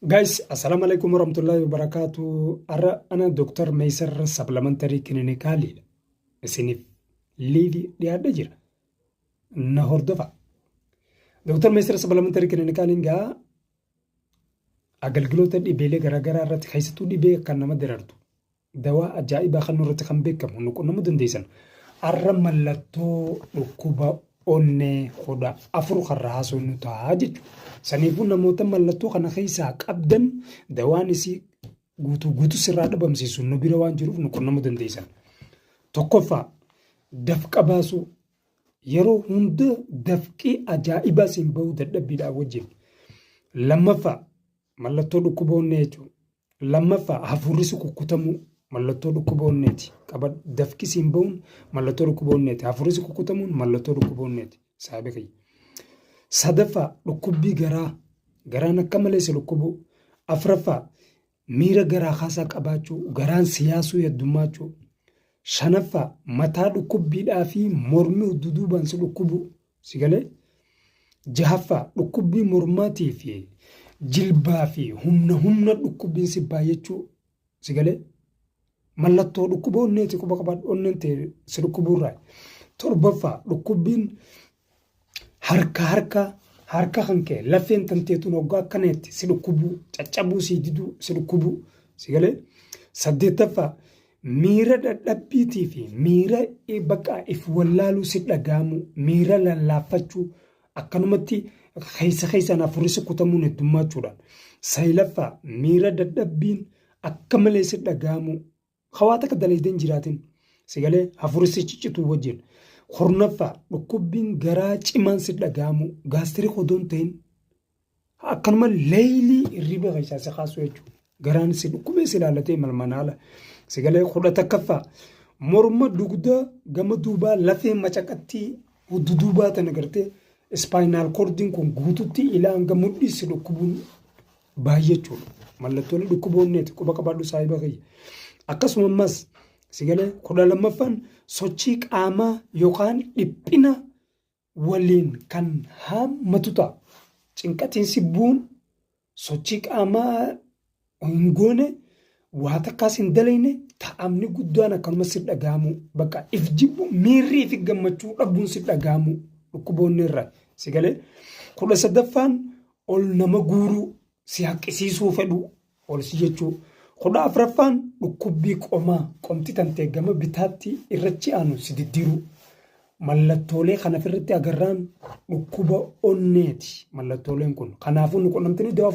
Guys, assalamu alaikum warahmatullahi wabarakatuh. Ana Dr. Meisar Supplementary Clinicali. Isinif liivi dhiyaadha jira. Na hordofa. Dr. Meisar Supplementary Clinicali ngaa agalgiloota dhibeelee garaagaraa irratti keessattuu dhibee kan nama dirartu. Dawaa ajaa'ibaa kan irratti kan beekamu nu qunnamuu dandeessan. Arra mallattoo dhukkuba onnee hodha afur karraa haasoo nu ta'a jechuudha. Saniifuu namoota mallattoo kana keessaa qabdan dawaan isii guutuu sirraa dhabamsiisu nu bira waan jiruuf nu qunnamuu dandeessan. Tokkoffaa dafqa baasuu yeroo hunda dafqii ajaa'ibaa siin bahuu dadhabbiidhaa wajjin. Lammaffaa mallattoo dhukkuba onnee jechuudha. Lammaffaa hafuurri kukkutamuu mallattoo dhukkuba onneeti. Dafqi siin bahuun mallattoo dhukkuba onneeti. Hafuurri kukkutamuun mallattoo dhukkuba onneeti. Saabee kiyya. Sadaffaa dhukkubbii garaan akka malee si dhukkubu. Afraffaa miira garaa kaasaa qabaachuu garaan siyaasuu heddummaachuu. Shanaffaa mataa dhukkubbiidhaa fi mormii duduubaan si dhukkubu si galee. Jahaffaa dhukkubbii mormaatii fi jilbaa fi humna dhukkubbiin si baay'achuu si galee. Mallattoo dhukkuba onneeti quba qabaadhu onneen ta'e si dhukkuburraa. Torbaffaa dhukkubbiin harka kan kee lafeen tanteetuun hoggaa akkaneetti si dhukkubu caccabuu si diduu si dhukkubu si galee. Saddeettaffaa miira dadhabbiitii fi miira bakka if wallaaluu si dhagaamu miira lallaaffachuu akkanumatti keessaan hafuurri kutamuun heddummachuudhaan. Saglaffaa miira dadhabbiin akka malee si dhagaamu hawaata akka dalaydeen jiraatin si galee hafuurri ciccitu wajjin. Kurnaffaa dhukkubbiin garaa cimaan si dhagaamu gaastirii odoon ta'in akkanuma leeyilii hirriba keessaa si kaasuu jechuudha. Garaan si dhukkubee si ilaallatee malmanaala si galee. 11ffaa morma dugdaa gama duubaa lafee macaqattii duduubaa tan agartee ispaayinaal koordiin kun guututti ilaan gama mudhii si dhukkubuun baay'achuudha. Mallattoolee dhukkuba onneeti quba qabaadhu saayiba kiyya. Akkasuma ammas si galee 12ffaan sochii qaamaa yookaan dhiphina waliin kan hammatu ta'a. Cinqatiin si bu'uun sochii qaamaa hin goone waa takkaas hin dalayne ta'amni guddaan akkanuma si dhagaamu bakka if jibbu miirrii fi gammachuu dhabuun si dhagaamu dhukkuba onneerraa si galee. 13ffaan ol nama guuruu si haqqisiisuu fedhu ol si jechuu. 14ffaan dhukkubbii qomti tantee gama bitaatti irrachi aanu si diddiiruu. Mallattoolee kana ofirratti agarraan dhukkuba onneeti mallattooleen kun. Kanaafuu nu qunnamtanii dawaa